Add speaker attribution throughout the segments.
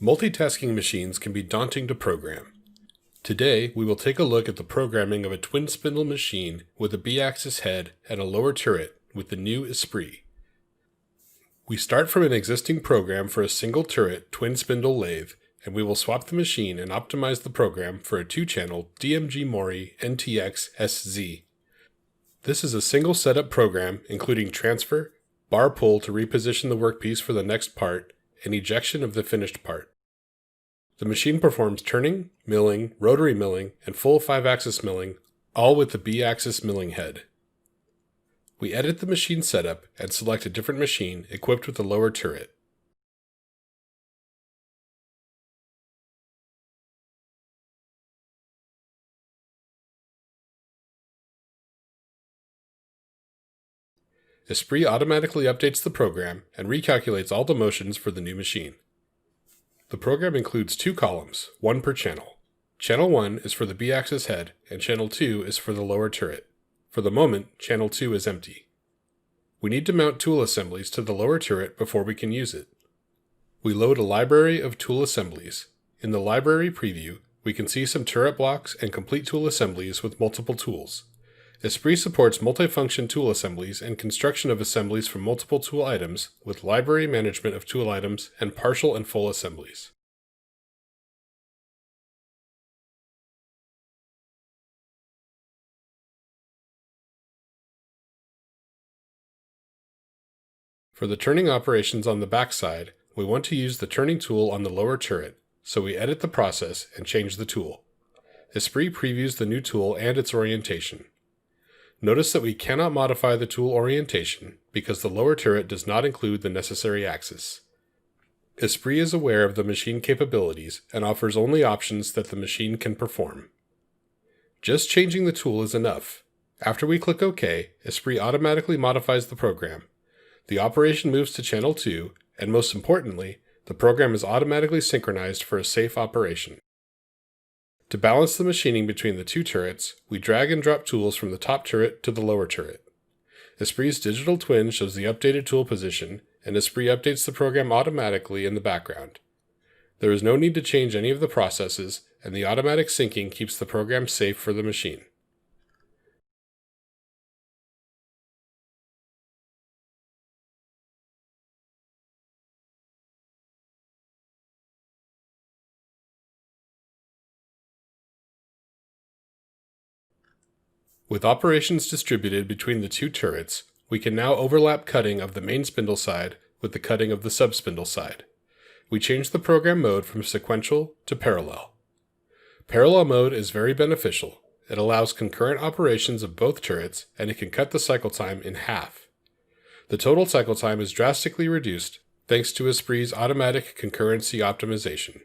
Speaker 1: Multitasking machines can be daunting to program. Today, we will take a look at the programming of a twin spindle machine with a B-axis head and a lower turret with the new Esprit. We start from an existing program for a single turret twin spindle lathe, and we will swap the machine and optimize the program for a 2-channel DMG Mori NTX SZ. This is a single setup program including transfer, bar pull to reposition the workpiece for the next part, and ejection of the finished part. The machine performs turning, milling, rotary milling, and full 5-axis milling, all with the B-axis milling head. We edit the machine setup and select a different machine equipped with a lower turret. Esprit automatically updates the program and recalculates all the motions for the new machine. The program includes 2 columns, one per channel. Channel 1 is for the B-axis head, and Channel 2 is for the lower turret. For the moment, Channel 2 is empty. We need to mount tool assemblies to the lower turret before we can use it. We load a library of tool assemblies. In the library preview, we can see some turret blocks and complete tool assemblies with multiple tools. Esprit supports multifunction tool assemblies and construction of assemblies from multiple tool items with library management of tool items and partial and full assemblies. For the turning operations on the backside, we want to use the turning tool on the lower turret, so we edit the process and change the tool. Esprit previews the new tool and its orientation. Notice that we cannot modify the tool orientation because the lower turret does not include the necessary axis. Esprit is aware of the machine capabilities and offers only options that the machine can perform. Just changing the tool is enough. After we click OK, Esprit automatically modifies the program. The operation moves to Channel 2, and most importantly, the program is automatically synchronized for a safe operation. To balance the machining between the 2 turrets, we drag and drop tools from the top turret to the lower turret. Esprit's digital twin shows the updated tool position, and Esprit updates the program automatically in the background. There is no need to change any of the processes, and the automatic syncing keeps the program safe for the machine. With operations distributed between the 2 turrets, we can now overlap cutting of the main spindle side with the cutting of the sub-spindle side. We change the program mode from sequential to parallel. Parallel mode is very beneficial. It allows concurrent operations of both turrets, and it can cut the cycle time in half. The total cycle time is drastically reduced thanks to Esprit's automatic concurrency optimization.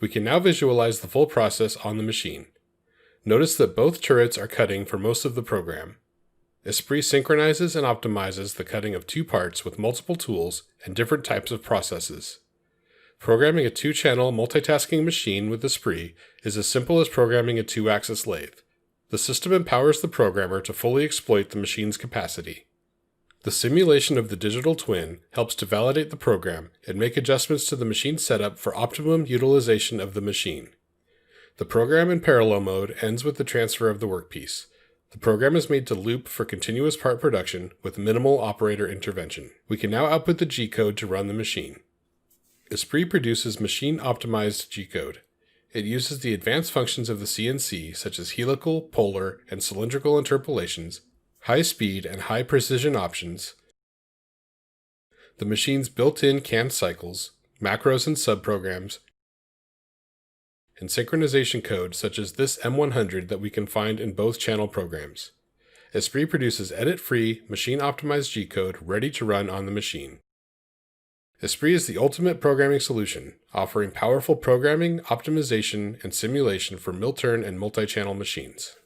Speaker 1: We can now visualize the full process on the machine. Notice that both turrets are cutting for most of the program. Esprit synchronizes and optimizes the cutting of 2 parts with multiple tools and different types of processes. Programming a 2-channel multitasking machine with Esprit is as simple as programming a 2-axis lathe. The system empowers the programmer to fully exploit the machine's capacity. The simulation of the digital twin helps to validate the program and make adjustments to the machine setup for optimum utilization of the machine. The program in parallel mode ends with the transfer of the workpiece. The program is made to loop for continuous part production with minimal operator intervention. We can now output the G-code to run the machine. Esprit produces machine-optimized G-code. It uses the advanced functions of the CNC such as helical, polar, and cylindrical interpolations, high speed and high precision options, the machine's built-in canned cycles, macros and subprograms, and synchronization code such as this M100 that we can find in both channel programs. Esprit produces edit-free, machine-optimized G-code ready to run on the machine. Esprit is the ultimate programming solution, offering powerful programming, optimization, and simulation for mill-turn and multi-channel machines.